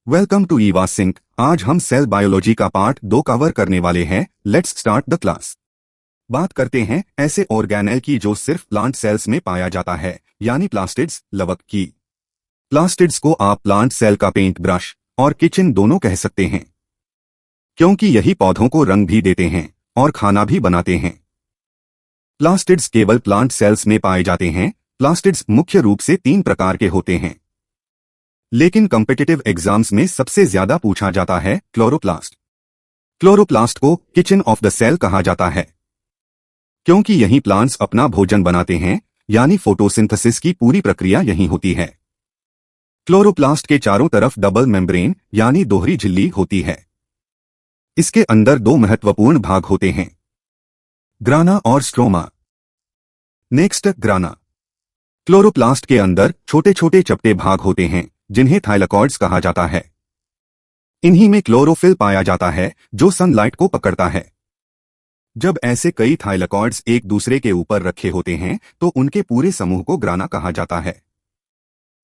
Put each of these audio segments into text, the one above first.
Welcome to Eva sink. आज हम cell biology का पार्ट 2 कवर करने वाले हैं। Let's start the class. बात करते हैं ऐसे ऑर्गेनेल की जो सिर्फ प्लांट सेल्स में पाया जाता है, यानी प्लास्टिड्स, लवक की। प्लास्टिड्स को आप प्लांट सेल का पेंट ब्रश और किचन दोनों कह सकते हैं, क्योंकि यही पौधों को रंग भी देते हैं और खाना भी बनाते हैं। प्लास्टिड्स केवल प्लांट सेल्स में पाए जाते हैं। प्लास्टिड्स मुख्य रूप से 3 प्रकार के होते हैं, लेकिन कॉम्पिटिटिव एग्जाम्स में सबसे ज्यादा पूछा जाता है क्लोरोप्लास्ट। क्लोरोप्लास्ट को किचन ऑफ द सेल कहा जाता है, क्योंकि यही प्लांट्स अपना भोजन बनाते हैं, यानी फोटोसिंथेसिस की पूरी प्रक्रिया यहीं होती है। क्लोरोप्लास्ट के चारों तरफ डबल मेम्ब्रेन यानी दोहरी झिल्ली होती है। इसके अंदर 2 महत्वपूर्ण भाग होते हैं, ग्राना और स्ट्रोमा। नेक्स्ट, ग्राना। क्लोरोप्लास्ट के अंदर छोटे छोटे चपटे भाग होते हैं जिन्हें थाइलकॉइड्स कहा जाता है। इन्हीं में क्लोरोफिल पाया जाता है जो सनलाइट को पकड़ता है। जब ऐसे कई थाइलकॉइड्स एक दूसरे के ऊपर रखे होते हैं तो उनके पूरे समूह को ग्राना कहा जाता है।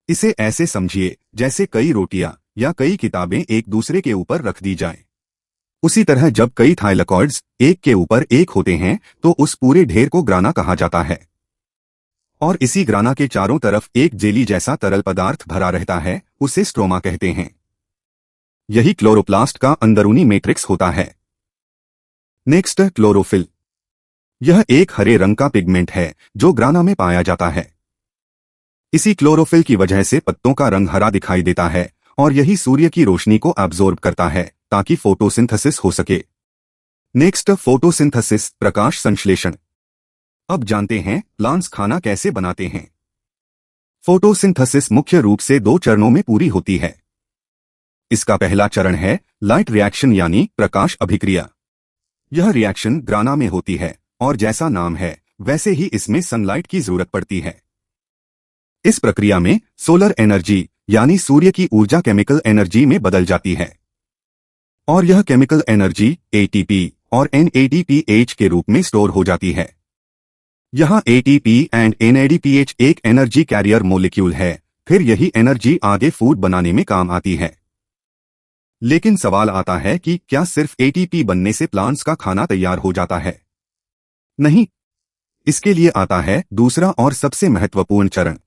इसे ऐसे समझिए जैसे कई रोटियां या कई किताबें एक दूसरे के ऊपर रख दी जाएं। उसी तरह जब कई थाइलकॉइड्स एक के ऊपर एक होते हैं तो उस पूरे ढेर को ग्राना कहा जाता है। और इसी ग्राना के चारों तरफ एक जेली जैसा तरल पदार्थ भरा रहता है, उसे स्ट्रोमा कहते हैं। यही क्लोरोप्लास्ट का अंदरूनी मैट्रिक्स होता है। Next, chlorophyll. यह एक हरे रंग का पिगमेंट है जो ग्राना में पाया जाता है। इसी क्लोरोफिल की वजह से पत्तों का रंग हरा दिखाई देता है और यही सूर्य की रोशनी को एब्जॉर्ब करता है ताकि फोटोसिंथेसिस हो सके। नेक्स्ट, फोटोसिंथेसिस, प्रकाश संश्लेषण। अब जानते हैं प्लांट्स खाना कैसे बनाते हैं। फोटोसिंथेसिस मुख्य रूप से 2 चरणों में पूरी होती है। इसका पहला चरण है लाइट रिएक्शन यानी प्रकाश अभिक्रिया। यह रिएक्शन ग्राना में होती है और जैसा नाम है वैसे ही इसमें सनलाइट की जरूरत पड़ती है। इस प्रक्रिया में सोलर एनर्जी यानी सूर्य की ऊर्जा केमिकल एनर्जी में बदल जाती है और यह केमिकल एनर्जी एटीपी और NADPH के रूप में स्टोर हो जाती है। यहाँ ATP एंड NADPH एक एनर्जी कैरियर मोलिक्यूल है, फिर यही एनर्जी आगे फूड बनाने में काम आती है। लेकिन सवाल आता है कि क्या सिर्फ ATP बनने से प्लांट्स का खाना तैयार हो जाता है? नहीं, इसके लिए आता है दूसरा और सबसे महत्वपूर्ण चरण,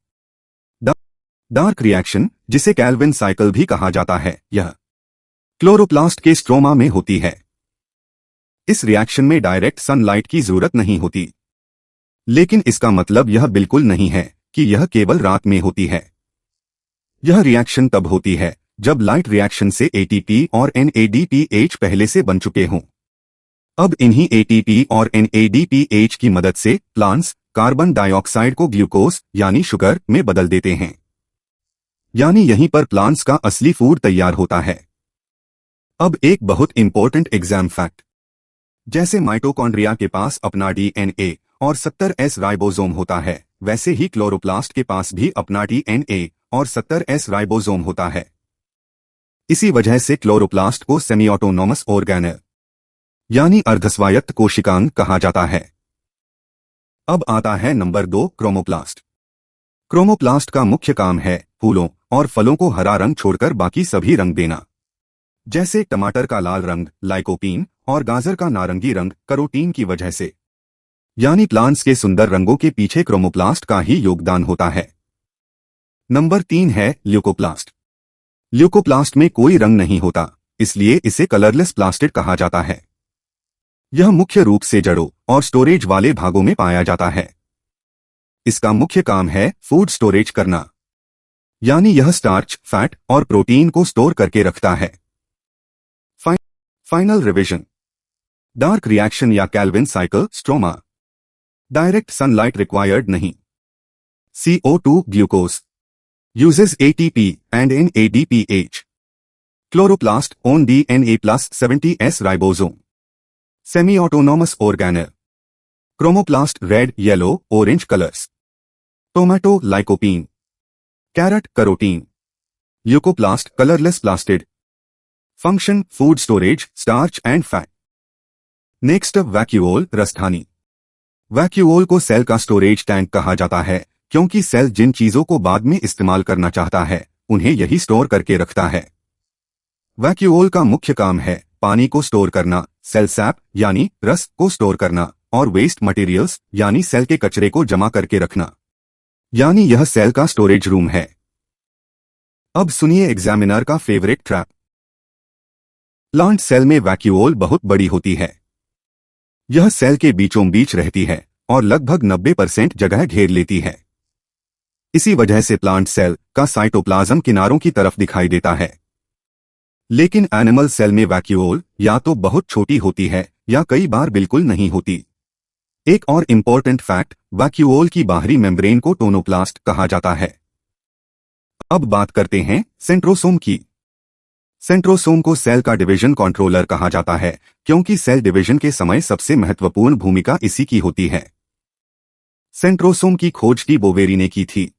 डार्क रिएक्शन, जिसे कैल्विन साइकिल भी कहा जाता है। यह क्लोरोप्लास्ट के स्ट्रोमा में होती है। इस रिएक्शन में डायरेक्ट सनलाइट की जरूरत नहीं होती, लेकिन इसका मतलब यह बिल्कुल नहीं है कि यह केवल रात में होती है। यह रिएक्शन तब होती है जब लाइट रिएक्शन से ATP और NADPH पहले से बन चुके हों। अब इन्हीं ATP और NADPH की मदद से प्लांट्स कार्बन डाइऑक्साइड को ग्लूकोज यानी शुगर में बदल देते हैं, यानी यहीं पर प्लांट्स का असली फूड तैयार होता है। अब एक बहुत इंपॉर्टेंट एग्जाम फैक्ट, जैसे माइटोकॉन्ड्रिया के पास अपना DNA और 70S राइबोसोम होता है, वैसे ही क्लोरोप्लास्ट के पास भी अपना DNA और 70S राइबोसोम होता है। इसी वजह से क्लोरोप्लास्ट को सेमी ऑटोनोमस ऑर्गेनेल यानी अर्धस्वायत्त कोशिकांग कहा जाता है। अब आता है नंबर 2, क्रोमोप्लास्ट। क्रोमोप्लास्ट का मुख्य काम है फूलों और फलों को हरा रंग छोड़कर बाकी सभी रंग देना। जैसे टमाटर का लाल रंग लाइकोपीन और गाजर का नारंगी रंग कैरोटीन की वजह से, यानी प्लांट्स के सुंदर रंगों के पीछे क्रोमोप्लास्ट का ही योगदान होता है। नंबर 3 है ल्यूकोप्लास्ट। ल्यूकोप्लास्ट में कोई रंग नहीं होता, इसलिए इसे कलरलेस प्लास्टिड कहा जाता है। यह मुख्य रूप से जड़ों और स्टोरेज वाले भागों में पाया जाता है। इसका मुख्य काम है फूड स्टोरेज करना, यानी यह स्टार्च, फैट और प्रोटीन को स्टोर करके रखता है। फाइनल रिवीजन, डार्क रिएक्शन या Calvin cycle, stroma, direct sunlight required नहीं। CO2 glucose uses ATP and NADPH. Chloroplast on DNA plus 70S ribosome. Semi-autonomous organelle. Chromoplast red, yellow, orange colors. Tomato lycopene. Carrot carotene. Leucoplast colorless plastid. Function food storage, starch and fat. Next, vacuole, रसधानी। वैक्यूओल को cell का storage tank कहा जाता है, क्योंकि cell जिन चीजों को बाद में इस्तेमाल करना चाहता है उन्हें यही स्टोर करके रखता है। वैक्यूओल का मुख्य काम है पानी को स्टोर करना, सेल सैप यानी रस को स्टोर करना और वेस्ट मटेरियल्स यानी सेल के कचरे को जमा करके रखना, यानी यह सेल का स्टोरेज रूम है। अब सुनिए एग्जामिनर का फेवरेट ट्रैप। प्लांट सेल में वैक्यूओल बहुत बड़ी होती है। यह सेल के बीचों बीच रहती है और लगभग 90% जगह घेर लेती है। इसी वजह से प्लांट सेल का साइटोप्लाज्म किनारों की तरफ दिखाई देता है। लेकिन एनिमल सेल में वैक्यूओल या तो बहुत छोटी होती है या कई बार बिल्कुल नहीं होती। एक और इम्पोर्टेंट फैक्ट, वैक्यूओल की बाहरी मेम्ब्रेन को टोनोप्लास्ट कहा जाता है। अब बात करते हैं सेंट्रोसोम की। सेंट्रोसोम को सेल का डिवीजन कंट्रोलर कहा जाता है क्योंकि सेल डिवीजन के समय सबसे महत्वपूर्ण भूमिका इसी की होती है। सेंट्रोसोम की खोज डी बोवेरी ने की थी।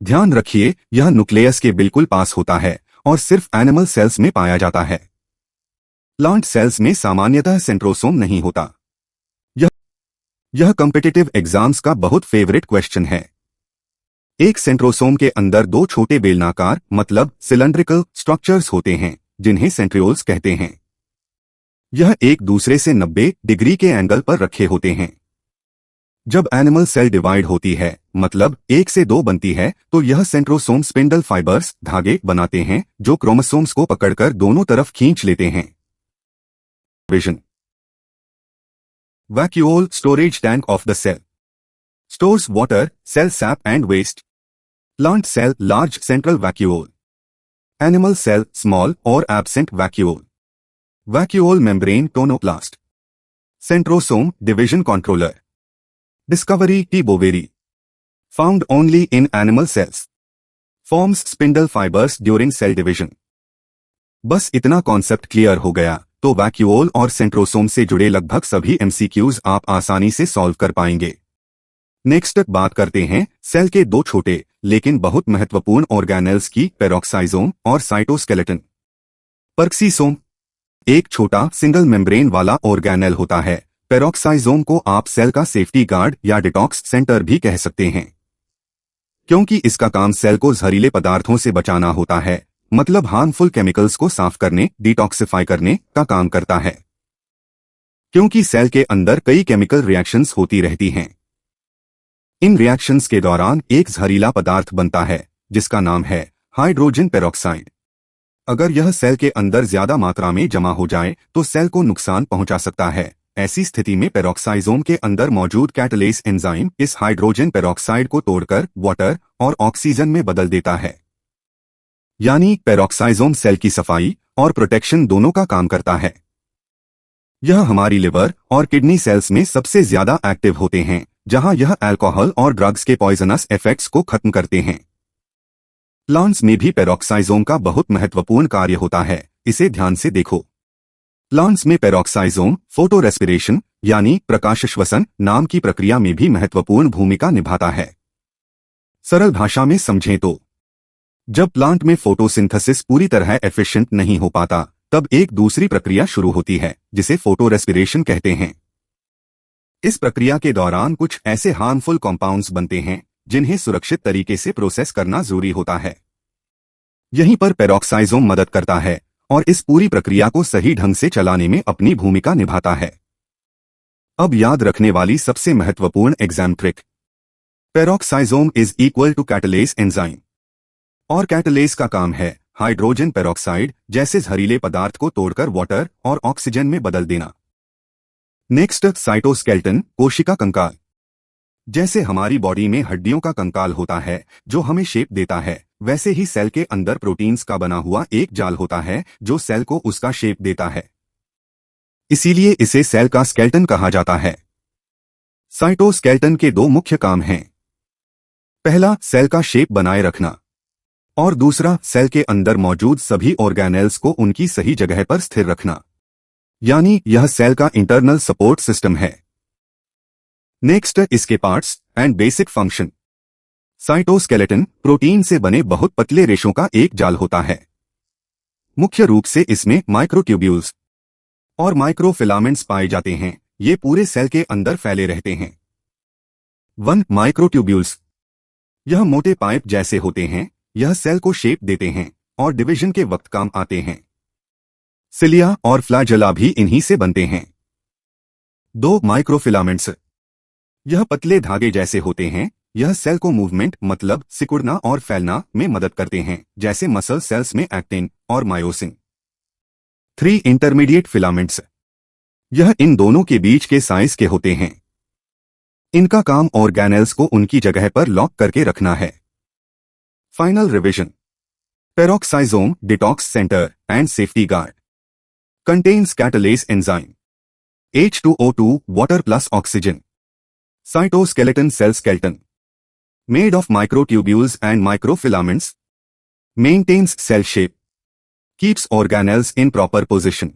ध्यान रखिए, यह न्यूक्लियस के बिल्कुल पास होता है और सिर्फ एनिमल सेल्स में पाया जाता है। प्लांट सेल्स में सामान्यतः सेंट्रोसोम नहीं होता। यह कॉम्पिटिटिव एग्जाम्स का बहुत फेवरेट क्वेश्चन है। एक सेंट्रोसोम के अंदर दो छोटे बेलनाकार मतलब सिलेंड्रिकल स्ट्रक्चर्स होते हैं जिन्हें सेंट्रियोल्स कहते हैं। यह एक दूसरे से 90 डिग्री के एंगल पर रखे होते हैं। जब एनिमल सेल डिवाइड होती है मतलब 1 से 2 बनती है तो यह सेंट्रोसोम स्पिंडल फाइबर्स धागे बनाते हैं जो क्रोमोसोम्स को पकड़कर दोनों तरफ खींच लेते हैं। Vision vacuole storage tank of the cell stores water, cell sap and waste. Plant cell large central vacuole. Animal cell small or absent vacuole. Vacuole membrane tonoplast. Centrosome division controller. Discovery T. boveri. Found only in animal cells. Forms spindle fibers during cell division. बस इतना concept clear हो गया तो वैक्यूओल और centrosome से जुड़े लगभग सभी एमसीक्यूज आप आसानी से सॉल्व कर पाएंगे। नेक्स्ट बात करते हैं सेल के दो छोटे लेकिन बहुत महत्वपूर्ण ऑर्गेनेल्स की, पेरोक्साइजोम और साइटोस्केलेटन। पर्क्सीसोम एक छोटा सिंगल मेम्ब्रेन वाला ऑर्गेनेल होता है। पेरोक्साइजोम को आप सेल का सेफ्टी गार्ड या डिटॉक्स सेंटर भी कह सकते हैं क्योंकि इसका काम सेल को जहरीले पदार्थों से बचाना होता है, मतलब हार्मफुल केमिकल्स को साफ करने, डिटॉक्सिफाई करने का काम करता है। क्योंकि सेल के अंदर कई केमिकल रिएक्शंस होती रहती हैं। इन रिएक्शंस के दौरान एक जहरीला पदार्थ बनता है जिसका नाम है हाइड्रोजन पेरोक्साइड। अगर यह सेल के अंदर ज्यादा मात्रा में जमा हो जाए तो सेल को नुकसान पहुंचा सकता है। ऐसी स्थिति में पेरोक्साइजोम के अंदर मौजूद कैटलेस एंजाइम इस हाइड्रोजन पेरोक्साइड को तोड़कर वाटर और ऑक्सीजन में बदल देता है। यानी पेरोक्साइजोम सेल की सफाई और प्रोटेक्शन दोनों का काम करता है। यह हमारी लिवर और किडनी सेल्स में सबसे ज्यादा एक्टिव होते हैं जहां यह अल्कोहल और ड्रग्स के पॉइजनस इफेक्ट्स को खत्म करते हैं। प्लांट्स में भी पेरोक्साइजोम का बहुत महत्वपूर्ण कार्य होता है, इसे ध्यान से देखो। प्लांट्स में पेरोक्साइजोम फोटो रेस्पिरेशन यानी प्रकाश श्वसन नाम की प्रक्रिया में भी महत्वपूर्ण भूमिका निभाता है। सरल भाषा में समझें तो जब प्लांट में फोटोसिंथेसिस पूरी तरह एफिशिएंट नहीं हो पाता तब एक दूसरी प्रक्रिया शुरू होती है जिसे फोटो रेस्पिरेशन कहते हैं। इस प्रक्रिया के दौरान कुछ ऐसे हार्मफुल कंपाउंड्स बनते हैं जिन्हें सुरक्षित तरीके से प्रोसेस करना जरूरी होता है। यहीं पर पेरोक्साइजोम मदद करता है और इस पूरी प्रक्रिया को सही ढंग से चलाने में अपनी भूमिका निभाता है। अब याद रखने वाली सबसे महत्वपूर्ण exam trick, peroxisome is equal to catalase enzyme और कैटलेस का काम है हाइड्रोजन पेरोक्साइड जैसे जहरीले पदार्थ को तोड़कर वाटर और ऑक्सीजन में बदल देना। नेक्स्ट, साइटोस्केलेटन कोशिका कंकाल। जैसे हमारी बॉडी में हड्डियों का कंकाल होता है जो हमें शेप देता है, वैसे ही सेल के अंदर प्रोटीन्स का बना हुआ एक जाल होता है जो सेल को उसका शेप देता है। इसीलिए इसे सेल का स्केलेटन कहा जाता है। साइटोस्केलेटन के दो मुख्य काम हैं। पहला, सेल का शेप बनाए रखना और दूसरा, सेल के अंदर मौजूद सभी ऑर्गेनेल्स को उनकी सही जगह पर स्थिर रखना। यानी यह सेल का इंटरनल सपोर्ट सिस्टम है। नेक्स्ट, इसके parts and basic function. Cytoskeleton protein से बने बहुत पतले रेशों का एक जाल होता है। मुख्य रूप से इसमें माइक्रोट्यूब्यूल्स और माइक्रोफिलामेंट्स पाए जाते हैं। ये पूरे सेल के अंदर फैले रहते हैं। 1. माइक्रोट्यूब्यूल्स। यह मोटे पाइप जैसे होते हैं। यह सेल को शेप देते हैं और डिवीजन के वक्त काम आते हैं। सिलिया और फ्लैजेला भी इन्हीं से बनते हैं। 2 माइक्रोफिलामेंट्स। यह पतले धागे जैसे होते हैं। यह सेल को मूवमेंट मतलब सिकुड़ना और फैलना में मदद करते हैं, जैसे मसल सेल्स में एक्टिन और मायोसिन। 3 intermediate filaments. यह इन दोनों के बीच के साइज के होते हैं। इनका काम ऑर्गेनेल्स को उनकी जगह पर लॉक करके रखना है। Final revision. Peroxisome detox centre and safety guard. Contains catalase enzyme. H2O2 water plus oxygen. Cytoskeleton cell skeleton. Made of microtubules and microfilaments. Maintains cell shape. Keeps organelles in proper position.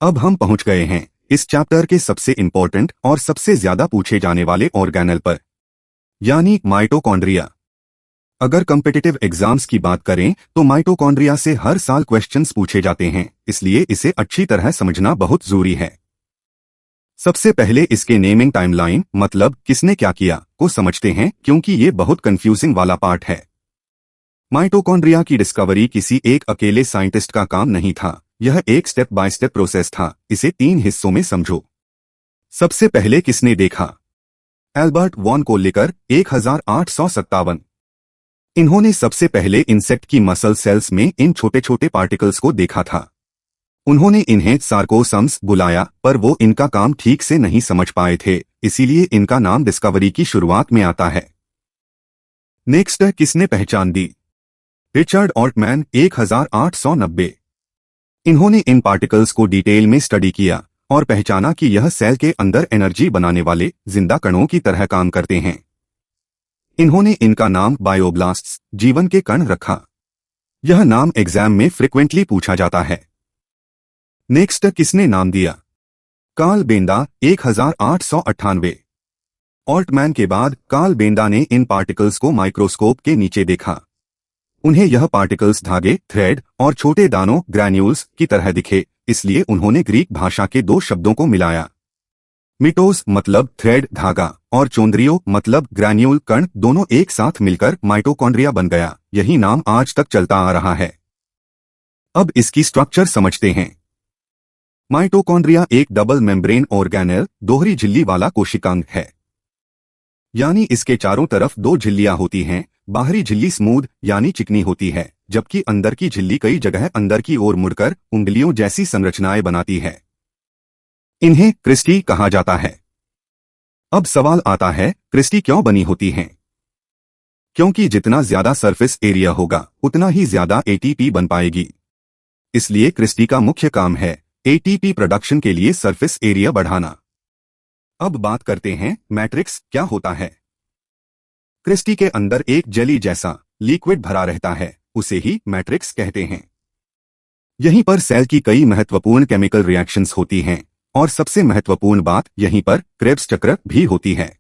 अब हम पहुंच गए हैं इस chapter के सबसे important और सबसे ज्यादा पूछे जाने वाले ऑर्गेनेल पर, यानी माइटोकॉन्ड्रिया। अगर कॉम्पिटिटिव एग्जाम्स की बात करें तो माइटोकॉन्ड्रिया से हर साल क्वेश्चंस पूछे जाते हैं, इसलिए इसे अच्छी तरह समझना बहुत जरूरी है। सबसे पहले इसके नेमिंग टाइमलाइन मतलब किसने क्या किया को समझते हैं, क्योंकि ये बहुत कंफ्यूजिंग वाला पार्ट है। माइटोकॉन्ड्रिया की डिस्कवरी किसी एक अकेले साइंटिस्ट का काम नहीं था, यह एक स्टेप बाय स्टेप प्रोसेस था। इसे 3 हिस्सों में समझो। सबसे पहले किसने देखा? Albert von Kolliker 1857। इन्होंने सबसे पहले इंसेक्ट की मसल सेल्स में इन छोटे छोटे पार्टिकल्स को देखा था। उन्होंने इन्हें सार्कोसम्स बुलाया, पर वो इनका काम ठीक से नहीं समझ पाए थे, इसीलिए इनका नाम डिस्कवरी की शुरुआत में आता है। नेक्स्ट किसने पहचान दी? Richard Altman 1890। इन्होंने इन पार्टिकल्स को डिटेल में स्टडी किया और पहचाना कि यह सेल के अंदर एनर्जी बनाने वाले जिंदा कणों की तरह काम करते हैं। इन्होंने इनका नाम बायोब्लास्ट्स जीवन के कण रखा। यह नाम एग्जाम में फ्रिक्वेंटली पूछा जाता है। नेक्स्ट किसने नाम दिया? Karl Benda 1898। ऑल्टमैन के बाद कार्ल बेंडा ने इन पार्टिकल्स को माइक्रोस्कोप के नीचे देखा। उन्हें यह पार्टिकल्स धागे, थ्रेड और छोटे दानों ग्रैन्यूल्स की तरह दिखे, इसलिए उन्होंने ग्रीक भाषा के 2 शब्दों को मिलाया। मिटोस मतलब थ्रेड धागा और चोंद्रियो मतलब ग्रैन्यूल कण, दोनों एक साथ मिलकर माइटोकॉन्ड्रिया बन गया। यही नाम आज तक चलता आ रहा है। अब इसकी स्ट्रक्चर समझते हैं। माइटोकॉन्ड्रिया एक डबल मेम्ब्रेन ऑर्गेनेल दोहरी झिल्ली वाला कोशिकांग है, यानी इसके चारों तरफ 2 झिल्लियां होती हैं। बाहरी झिल्ली स्मूथ यानी चिकनी होती है, जबकि अंदर की झिल्ली कई जगह अंदर की ओर मुड़कर उंगलियों जैसी संरचनाएं बनाती है। इन्हें क्रिस्टी कहा जाता है। अब सवाल आता है, क्रिस्टी क्यों बनी होती हैं? क्योंकि जितना ज्यादा सरफेस एरिया होगा उतना ही ज्यादा एटीपी बन पाएगी। इसलिए क्रिस्टी का मुख्य काम है एटीपी प्रोडक्शन के लिए सरफेस एरिया बढ़ाना। अब बात करते हैं मैट्रिक्स क्या होता है। क्रिस्टी के अंदर एक जेली जैसा लिक्विड भरा रहता है, उसे ही मैट्रिक्स कहते हैं। यहीं पर सेल की कई महत्वपूर्ण केमिकल रिएक्शंस होती हैं और सबसे महत्वपूर्ण बात यहीं पर क्रेब्स चक्र भी होती है।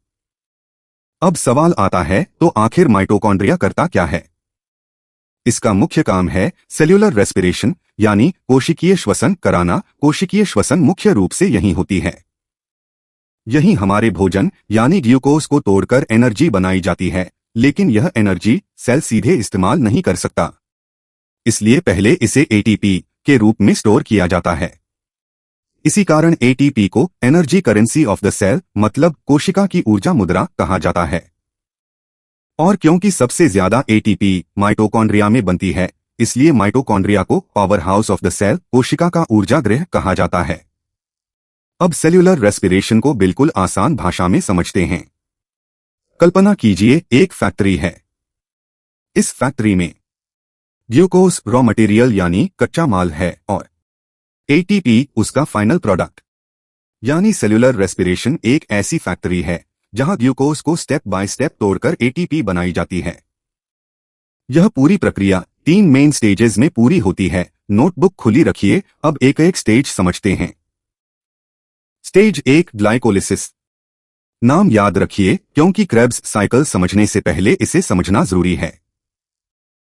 अब सवाल आता है, तो आखिर माइटोकॉन्ड्रिया करता क्या है? इसका मुख्य काम है सेल्यूलर रेस्पिरेशन यानी कोशिकीय श्वसन कराना। कोशिकीय श्वसन मुख्य रूप से यही होती है। यही हमारे भोजन यानी ग्लूकोज को तोड़कर एनर्जी बनाई जाती है, लेकिन यह एनर्जी सेल सीधे इस्तेमाल नहीं कर सकता। इसलिए पहले इसे एटीपी के रूप में स्टोर किया जाता है। इसी कारण एटीपी को energy currency of the cell मतलब कोशिका की ऊर्जा मुद्रा कहा जाता है। और क्योंकि सबसे ज्यादा एटीपी माइटोकॉन्ड्रिया में बनती है, इसलिए माइटोकॉन्ड्रिया को powerhouse of the cell कोशिका का ऊर्जा गृह कहा जाता है। अब सेल्यूलर रेस्पिरेशन को बिल्कुल आसान भाषा में समझते हैं। कल्पना कीजिए एक फैक्ट्री है। इस फैक्ट्री में ग्लूकोज रॉ मटेरियल यानी कच्चा माल है और एटीपी उसका फाइनल प्रोडक्ट। यानी सेल्यूलर रेस्पिरेशन एक ऐसी फैक्ट्री है जहां ग्लूकोज को स्टेप बाय स्टेप तोड़कर एटीपी बनाई जाती है। यह पूरी प्रक्रिया 3 मेन स्टेजेस में पूरी होती है। नोटबुक खुली रखिए, अब एक एक स्टेज समझते हैं। Stage 1 glycolysis. नाम याद रखिए क्योंकि क्रेब्स साइकिल समझने से पहले इसे समझना जरूरी है।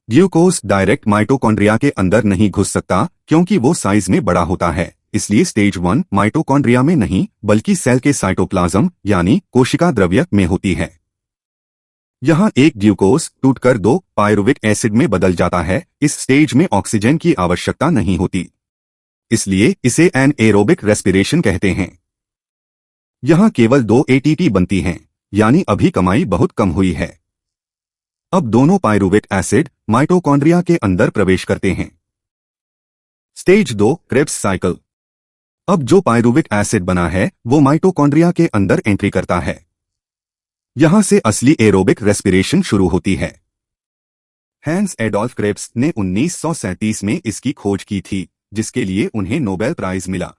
ग्लूकोज डायरेक्ट माइटोकॉन्ड्रिया के अंदर नहीं घुस सकता क्योंकि वो साइज में बड़ा होता है, इसलिए स्टेज 1 माइटोकॉन्ड्रिया में नहीं बल्कि सेल के साइटोप्लाज्म यानी कोशिका द्रव्य में होती है। यहाँ एक ग्लूकोज टूटकर 2 पायरुविक एसिड में बदल जाता है। इस स्टेज में ऑक्सीजन की आवश्यकता नहीं होती। इसलिए इसे एनएरोबिक रेस्पिरेशन कहते हैं। यहाँ केवल 2 एटीपी बनती हैं, यानी अभी कमाई बहुत कम हुई है। अब दोनों पायरुविक एसिड माइटोकॉन्ड्रिया के अंदर प्रवेश करते हैं। Stage 2 Krebs cycle. अब जो पायरुविक एसिड बना है वो माइटोकॉन्ड्रिया के अंदर एंट्री करता है। यहां से असली एरोबिक रेस्पिरेशन शुरू होती है। हैंस एडोल्फ क्रेब्स ने 1937 में इसकी खोज की थी, जिसके लिए उन्हें नोबेल प्राइज मिला।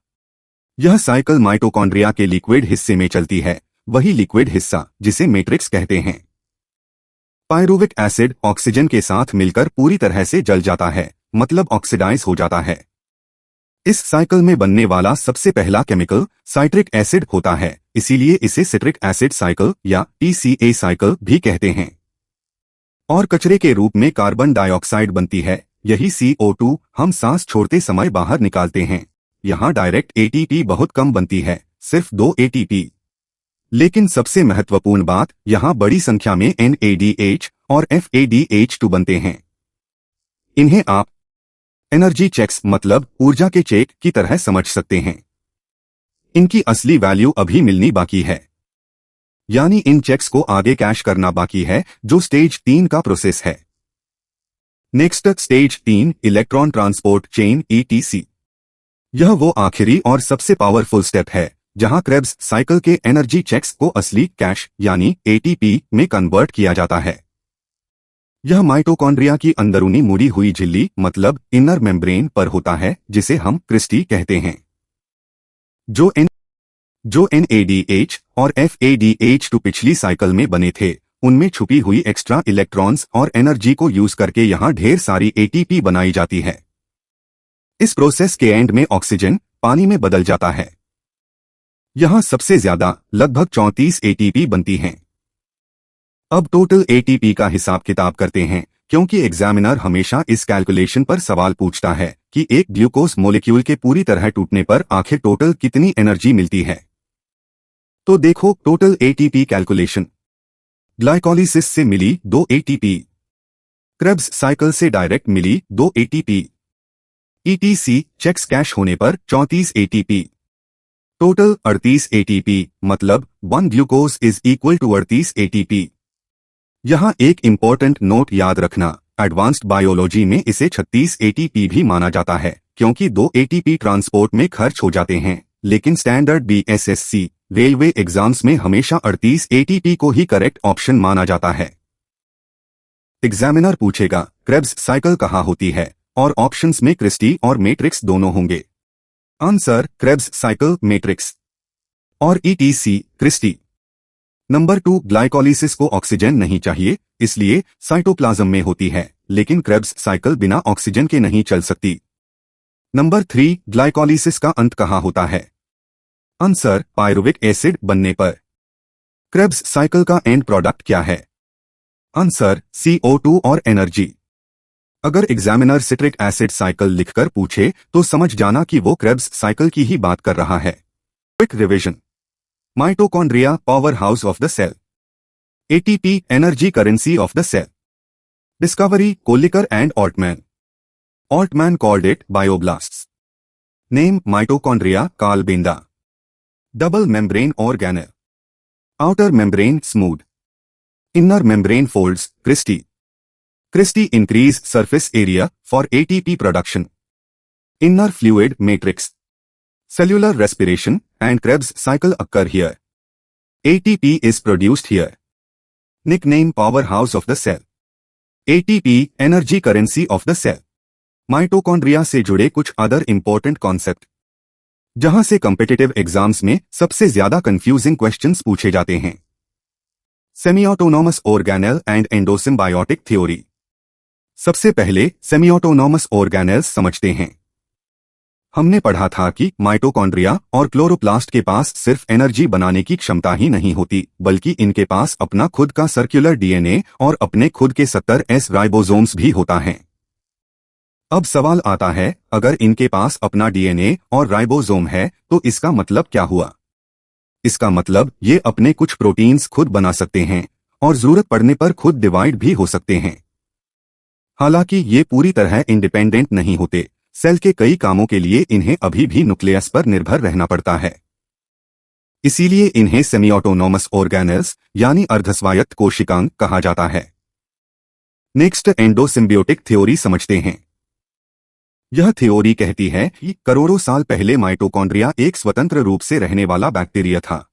यह साइकिल माइटोकॉन्ड्रिया के लिक्विड हिस्से में चलती है, वही लिक्विड हिस्सा जिसे मैट्रिक्स कहते हैं। पायरुविक एसिड ऑक्सीजन के साथ मिलकर पूरी तरह से जल जाता है, मतलब ऑक्सीडाइज हो जाता है। इस साइकिल में बनने वाला सबसे पहला केमिकल साइट्रिक एसिड होता है, इसीलिए इसे सिट्रिक एसिड साइकिल या TCA साइकिल भी कहते हैं। और कचरे के रूप में कार्बन डाइऑक्साइड बनती है, यही CO2 हम सांस छोड़ते समय बाहर निकालते हैं। यहाँ डायरेक्ट ATP बहुत कम बनती है, सिर्फ 2 ATP। लेकिन सबसे महत्वपूर्ण बात, यहाँ बड़ी संख्या में NADH और FADH2 बनते हैं। इन्हें आप एनर्जी चेक्स मतलब ऊर्जा के चेक की तरह समझ सकते हैं। इनकी असली वैल्यू अभी मिलनी बाकी है, यानी इन चेक्स को आगे कैश करना बाकी है, जो स्टेज 3 का प्रोसेस है। Next stage 3 electron transport chain ETC। यह वो आखिरी और सबसे पावरफुल स्टेप है, जहां क्रेब्स साइकिल के एनर्जी चेक्स को असली कैश यानी ATP में कन्वर्ट किया जाता है। यह माइटोकॉन्ड्रिया की अंदरूनी मुड़ी हुई झिल्ली मतलब इनर मेम्ब्रेन पर होता है, जिसे हम क्रिस्टी कहते हैं। जो NADH और FADH2 पिछली साइकिल में बने थे, उनमें छुपी हुई एक्स्ट्रा इलेक्ट्रॉन्स और एनर्जी को यूज करके यहां ढेर सारी ATP बनाई जाती है। इस प्रोसेस के एंड में ऑक्सीजन पानी में बदल जाता है। यहां सबसे ज्यादा लगभग 34 ATP बनती हैं। अब टोटल ATP का हिसाब किताब करते हैं, क्योंकि एग्जामिनर हमेशा इस कैलकुलेशन पर सवाल पूछता है कि एक ग्लूकोज मॉलिक्यूल के पूरी तरह टूटने पर आखिर टोटल कितनी एनर्जी मिलती है। तो देखो टोटल ATP कैलकुलेशन। ग्लाइकोलिसिस से मिली 2 ATP, क्रेब्स साइकिल से डायरेक्ट मिली 2 ATP, ETC चेक्स कैश होने पर 34 ATP, टोटल 38 ATP, मतलब 1 glucose is equal to 38 ATP। यहाँ एक इंपॉर्टेंट नोट याद रखना, एडवांस्ड बायोलॉजी में इसे 36 ATP भी माना जाता है, क्योंकि 2 ATP ट्रांसपोर्ट में खर्च हो जाते हैं, लेकिन स्टैंडर्ड BSSC रेलवे एग्जाम्स में हमेशा 38 ATP को ही करेक्ट ऑप्शन माना जाता है। एग्जामिनर पूछेगा क्रेब्स साइकिल कहाँ होती है, और ऑप्शंस में क्रिस्टी और मैट्रिक्स दोनों होंगे। आंसर क्रेब्स साइकिल मैट्रिक्स और ETC क्रिस्टी। नंबर 2 ग्लाइकोलिसिस को ऑक्सीजन नहीं चाहिए, इसलिए साइटोप्लाज्म में होती है, लेकिन क्रेब्स साइकिल बिना ऑक्सीजन के नहीं चल सकती। नंबर 3 ग्लाइकोलिसिस का अंत कहाँ होता है। आंसर पायरुविक एसिड बनने पर। क्रेब्स साइकिल का एंड प्रोडक्ट क्या है। आंसर CO2 और एनर्जी। अगर एग्जामिनर सिट्रिक एसिड साइकिल लिखकर पूछे तो समझ जाना कि वो क्रेब्स साइकिल की ही बात कर रहा है। Quick revision. Mitochondria powerhouse of the cell, ATP energy currency of the cell. Discovery Kolliker and Altmann. Altmann called it bioblasts. Name mitochondria Carl Benda. Double membrane organelle, outer membrane smooth, inner membrane folds cristae. Cristae increase surface area for ATP production. Inner fluid matrix, cellular respiration and Krebs cycle occur here. ATP is produced here. Nickname powerhouse of the cell. ATP energy currency of the cell. Mitochondria से जुड़े कुछ other important concept, जहां से competitive exams में सबसे ज्यादा confusing questions पूछे जाते हैं। Semi autonomous organelle and endosymbiotic theory. सबसे पहले सेमी ऑटोनॉमस ऑर्गेनेल्स समझते हैं। हमने पढ़ा था कि माइटोकॉन्ड्रिया और क्लोरोप्लास्ट के पास सिर्फ एनर्जी बनाने की क्षमता ही नहीं होती, बल्कि इनके पास अपना खुद का सर्कुलर DNA और अपने खुद के 70S राइबोसोम्स भी होता है। अब सवाल आता है, अगर इनके पास अपना DNA और राइबोसोम है तो इसका मतलब क्या हुआ। इसका मतलब ये अपने कुछ प्रोटीन्स खुद बना सकते हैं और जरूरत पड़ने पर खुद डिवाइड भी हो सकते हैं। हालांकि ये पूरी तरह इंडिपेंडेंट नहीं होते, सेल के कई कामों के लिए इन्हें अभी भी न्यूक्लियस पर निर्भर रहना पड़ता है। इसीलिए इन्हें सेमी ऑटोनोमस ऑर्गेनेल्स यानी अर्धस्वायत्त कोशिकांग कहा जाता है। नेक्स्ट एंडोसिम्बियोटिक थ्योरी समझते हैं। यह थ्योरी कहती है कि करोड़ों साल पहले माइटोकॉन्ड्रिया एक स्वतंत्र रूप से रहने वाला बैक्टीरिया था।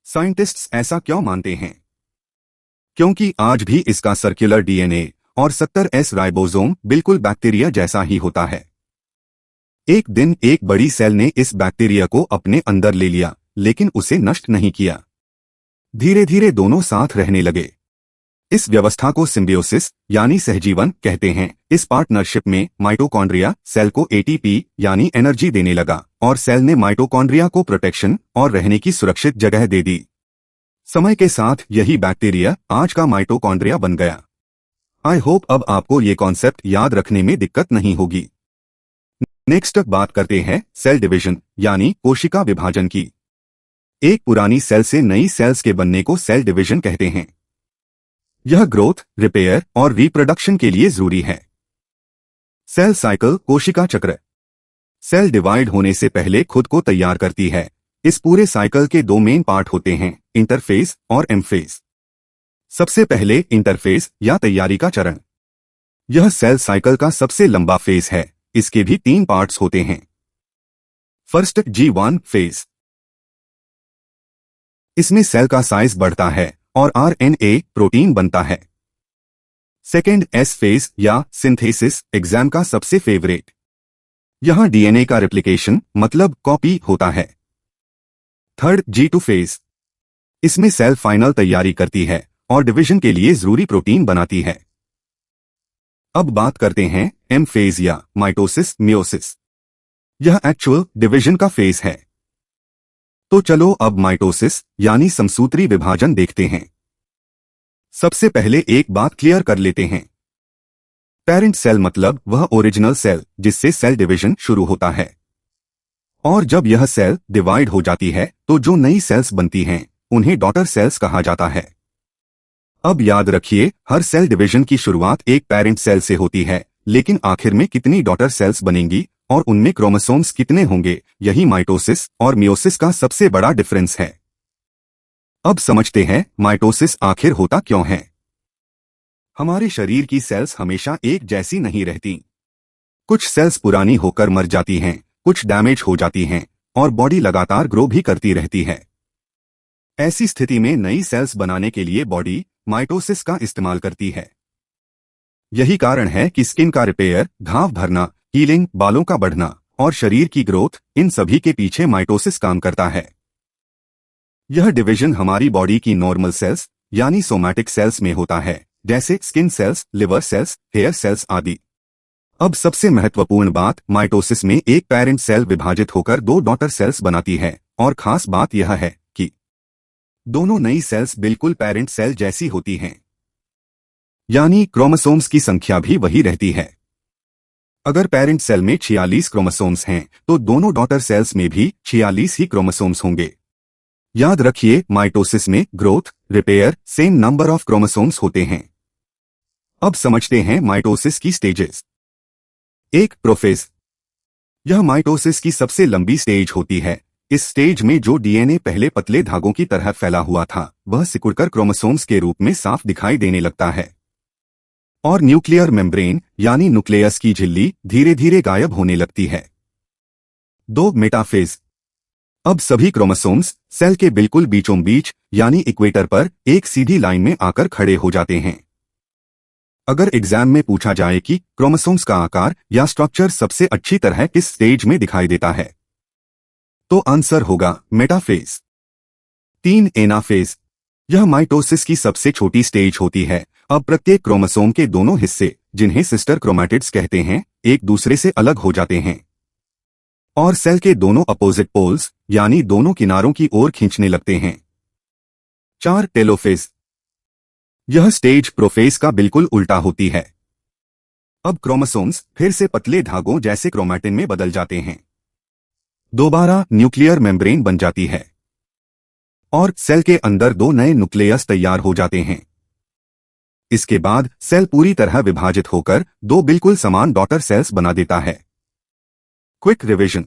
साइंटिस्ट्स ऐसा क्यों मानते हैं? क्योंकि आज भी इसका सर्कुलर डीएनए और 70S राइबोसोम बिल्कुल बैक्टीरिया जैसा ही होता है। एक दिन एक बड़ी सेल ने इस बैक्टीरिया को अपने अंदर ले लिया, लेकिन उसे नष्ट नहीं किया। धीरे धीरे दोनों साथ रहने लगे। इस व्यवस्था को सिम्बियोसिस यानी सहजीवन कहते हैं। इस पार्टनरशिप में माइटोकॉन्ड्रिया सेल को एटीपी यानी एनर्जी देने लगा और सेल ने माइटोकॉन्ड्रिया को प्रोटेक्शन और रहने की सुरक्षित जगह दे दी। समय के साथ यही बैक्टीरिया आज का माइटोकॉन्ड्रिया बन गया। आई होप अब आपको ये कॉन्सेप्ट याद रखने में दिक्कत नहीं होगी। नेक्स्ट बात करते हैं सेल डिवीजन यानी कोशिका विभाजन की। एक पुरानी सेल से नई सेल्स के बनने को सेल डिवीजन कहते हैं। यह ग्रोथ, रिपेयर और रिप्रोडक्शन के लिए जरूरी है। सेल साइकिल कोशिका चक्र। सेल डिवाइड होने से पहले खुद को तैयार करती है। इस पूरे साइकिल के दो मेन पार्ट होते हैं, इंटरफेज और एमफेज। सबसे पहले इंटरफेज या तैयारी का चरण। यह सेल साइकिल का सबसे लंबा फेज है। इसके भी 3 पार्ट्स होते हैं। First G1 phase. इसमें सेल का साइज बढ़ता है और आरएनए प्रोटीन बनता है। सेकेंड S फेज या सिंथेसिस, एग्जाम का सबसे फेवरेट। यहां डीएनए का रेप्लिकेशन मतलब कॉपी होता है। Third G2 phase. इसमें सेल फाइनल तैयारी करती है और डिवीजन के लिए जरूरी प्रोटीन बनाती है। अब बात करते हैं एम फेज या माइटोसिस मियोसिस। यह एक्चुअल डिवीजन का फेज है। तो चलो अब माइटोसिस यानी समसूत्री विभाजन देखते हैं। सबसे पहले एक बात क्लियर कर लेते हैं। पेरेंट सेल मतलब वह ओरिजिनल सेल जिससे सेल डिवीजन शुरू होता है। और जब यह सेल डिवाइड हो जाती है तो जो नई सेल्स बनती हैं उन्हें डॉटर सेल्स कहा जाता है। अब याद रखिए, हर सेल डिवीजन की शुरुआत एक पेरेंट सेल से होती है, लेकिन आखिर में कितनी डॉटर सेल्स बनेंगी और उनमें क्रोमोसोम्स कितने होंगे, यही माइटोसिस और मियोसिस का सबसे बड़ा डिफरेंस है। अब समझते हैं माइटोसिस आखिर होता क्यों है। हमारे शरीर की सेल्स हमेशा एक जैसी नहीं रहती। कुछ सेल्स पुरानी होकर मर जाती हैं, कुछ डैमेज हो जाती हैं और बॉडी लगातार ग्रो भी करती रहती है। ऐसी स्थिति में नई सेल्स बनाने के लिए बॉडी माइटोसिस का इस्तेमाल करती है। यही कारण है कि स्किन का रिपेयर, घाव भरना, हीलिंग, बालों का बढ़ना और शरीर की ग्रोथ, इन सभी के पीछे माइटोसिस काम करता है। यह डिवीजन हमारी बॉडी की नॉर्मल सेल्स यानी सोमैटिक सेल्स में होता है, जैसे skin cells, liver cells, hair cells आदि। अब सबसे महत्वपूर्ण बात, माइटोसिस में एक पेरेंट सेल विभाजित होकर 2 डॉटर सेल्स बनाती है और खास बात यह है कि दोनों नई सेल्स बिल्कुल पेरेंट सेल जैसी होती हैं, यानी क्रोमोसोम्स की संख्या भी वही रहती है। अगर पेरेंट सेल में 46 क्रोमोसोम्स हैं तो दोनों डॉटर सेल्स में भी 46 ही क्रोमोसोम्स होंगे। याद रखिए, माइटोसिस में growth, repair, same number of chromosomes होते हैं। अब समझते हैं माइटोसिस की स्टेजेस। 1 प्रोफेज। यह माइटोसिस की सबसे लंबी स्टेज होती है। इस स्टेज में जो डीएनए पहले पतले धागों की तरह फैला हुआ था, वह सिकुड़कर क्रोमोसोम्स के रूप में साफ दिखाई देने लगता है और न्यूक्लियर मेम्ब्रेन यानी न्यूक्लियस की झिल्ली धीरे धीरे गायब होने लगती है। 2 मेटाफेज। अब सभी क्रोमोसोम्स सेल के बिल्कुल बीचों बीच यानी इक्वेटर पर एक सीधी लाइन में आकर खड़े हो जाते हैं। अगर एग्जाम में पूछा जाए कि क्रोमोसोम्स का आकार या स्ट्रक्चर सबसे अच्छी तरह किस स्टेज में दिखाई देता है, तो आंसर होगा मेटाफेज। 3 एनाफेज। यह माइटोसिस की सबसे छोटी स्टेज होती है। अब प्रत्येक क्रोमोसोम के दोनों हिस्से, जिन्हें सिस्टर क्रोमैटिड्स कहते हैं, एक दूसरे से अलग हो जाते हैं और सेल के दोनों अपोजिट पोल्स यानी दोनों किनारों की ओर खींचने लगते हैं। 4 टेलोफेज। यह स्टेज प्रोफेज का बिल्कुल उल्टा होती है। अब क्रोमोसोम्स फिर से पतले धागों जैसे क्रोमैटिन में बदल जाते हैं। दोबारा न्यूक्लियर मेम्ब्रेन बन जाती है और सेल के अंदर 2 नए न्यूक्लियस तैयार हो जाते हैं। इसके बाद सेल पूरी तरह विभाजित होकर 2 बिल्कुल समान डॉटर सेल्स बना देता है। Quick revision.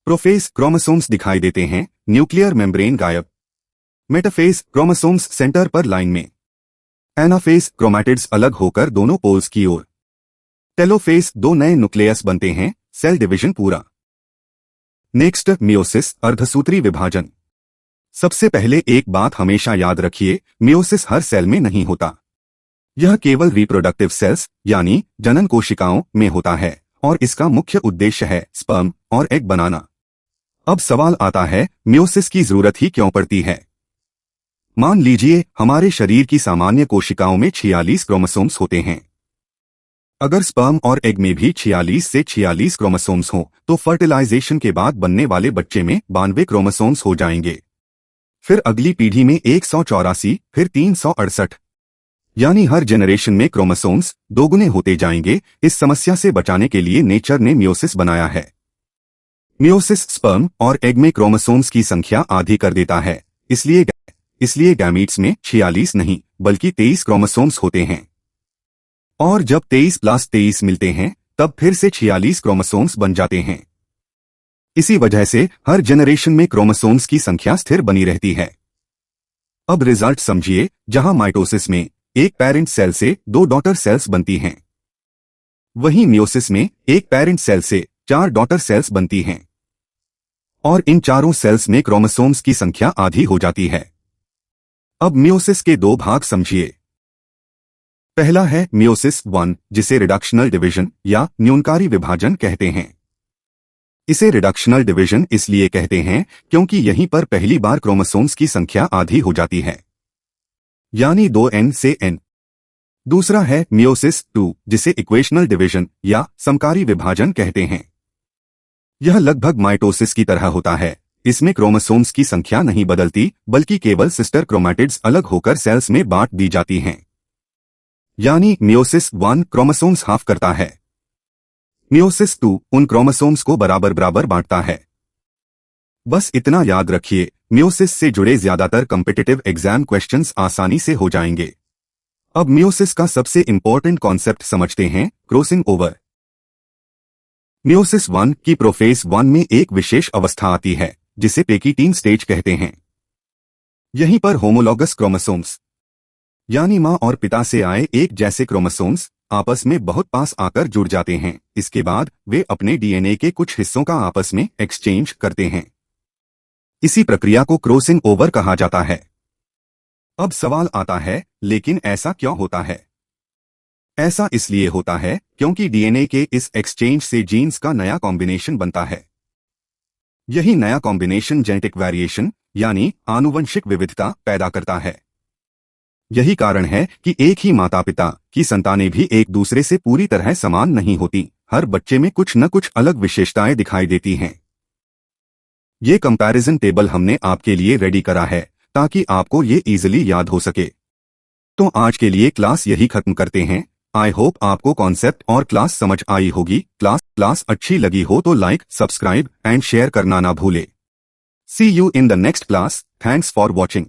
प्रोफेज क्रोमोसोम्स दिखाई देते हैं, न्यूक्लियर मेम्ब्रेन गायब। मेटाफेज क्रोमोसोम्स सेंटर पर लाइन में। एनाफेज क्रोमैटिड्स अलग होकर दोनों पोल्स की ओर। टेलोफेज दो नए न्यूक्लियस बनते हैं, सेल डिवीजन पूरा। नेक्स्ट मियोसिस अर्धसूत्री विभाजन। सबसे पहले एक बात हमेशा याद रखिए, मियोसिस हर सेल में नहीं होता। यह केवल रिप्रोडक्टिव सेल्स यानी जनन कोशिकाओं में होता है और इसका मुख्य उद्देश्य है स्पर्म और एग बनाना। अब सवाल आता है, मियोसिस की जरूरत ही क्यों पड़ती है? मान लीजिए हमारे शरीर की सामान्य कोशिकाओं में 46 क्रोमोसोम्स होते हैं। अगर स्पर्म और एग में भी 46 से 46 क्रोमोसोम्स हों, तो फर्टिलाइजेशन के बाद बनने वाले बच्चे में 92 क्रोमोसोम्स हो जाएंगे। फिर अगली पीढ़ी में 184, फिर 368, यानी हर जनरेशन में क्रोमोसोम्स दोगुने होते जाएंगे। इस समस्या से बचाने के लिए नेचर ने मियोसिस बनाया है। मियोसिस स्पर्म और एग में क्रोमोसोम्स की संख्या आधी कर देता है, इसलिए गैमीट्स में 46 नहीं बल्कि 23 क्रोमोसोम्स होते हैं। और जब 23+23 मिलते हैं तब फिर से 46 क्रोमोसोम्स बन जाते हैं। इसी वजह से हर जनरेशन में क्रोमोसोम्स की संख्या स्थिर बनी रहती है। अब रिजल्ट समझिए, जहां माइटोसिस में एक पेरेंट सेल से 2 डॉटर सेल्स बनती हैं, वहीं मियोसिस में एक पेरेंट सेल से 4 डॉटर सेल्स बनती हैं और इन चारों सेल्स में क्रोमोसोम्स की संख्या आधी हो जाती है। अब मियोसिस के 2 भाग समझिए। पहला है मियोसिस 1, जिसे रिडक्शनल डिवीजन या न्यूनकारी विभाजन कहते हैं। इसे रिडक्शनल डिवीजन इसलिए कहते हैं क्योंकि यहीं पर पहली बार क्रोमोसोम्स की संख्या आधी हो जाती है, यानी 2n से n। दूसरा है मियोसिस 2, जिसे इक्वेशनल डिवीजन या समकारी विभाजन कहते हैं। यह लगभग माइटोसिस की तरह होता है। इसमें क्रोमोसोम्स की संख्या नहीं बदलती बल्कि केवल सिस्टर क्रोमैटिड्स अलग होकर सेल्स में बांट दी जाती हैं। यानी मियोसिस 1 क्रोमोसोम्स हाफ करता है, मियोसिस 2 उन क्रोमोसोम्स को बराबर बराबर बांटता है। बस इतना याद रखिए, मियोसिस से जुड़े ज्यादातर कॉम्पिटिटिव एग्जाम क्वेश्चंस आसानी से हो जाएंगे। अब मियोसिस का सबसे इंपॉर्टेंट कॉन्सेप्ट समझते हैं, क्रॉसिंग ओवर। मियोसिस 1 की प्रोफेज 1 में एक विशेष अवस्था आती है जिसे पेकिटीन स्टेज कहते हैं। यहीं पर होमोलॉगस क्रोमोसोम्स यानी मां और पिता से आए एक जैसे क्रोमोसोम्स आपस में बहुत पास आकर जुड़ जाते हैं। इसके बाद वे अपने डीएनए के कुछ हिस्सों का आपस में एक्सचेंज करते हैं। इसी प्रक्रिया को क्रॉसिंग ओवर कहा जाता है। अब सवाल आता है, लेकिन ऐसा क्यों होता है? ऐसा इसलिए होता है क्योंकि डीएनए के इस एक्सचेंज से जीन्स का नया कॉम्बिनेशन बनता है। यही नया कॉम्बिनेशन जेनेटिक वेरिएशन यानी आनुवंशिक विविधता पैदा करता है। यही कारण है कि एक ही माता पिता की संतानें भी एक दूसरे से पूरी तरह समान नहीं होती। हर बच्चे में कुछ न कुछ अलग विशेषताएं दिखाई देती हैं। ये कंपैरिजन टेबल हमने आपके लिए रेडी करा है ताकि आपको ये इजीली याद हो सके। तो आज के लिए क्लास यही खत्म करते हैं। आई होप आपको कॉन्सेप्ट और क्लास समझ आई होगी। क्लास अच्छी लगी हो तो लाइक, सब्सक्राइब एंड शेयर करना ना भूले। See you in the next class. Thanks for watching.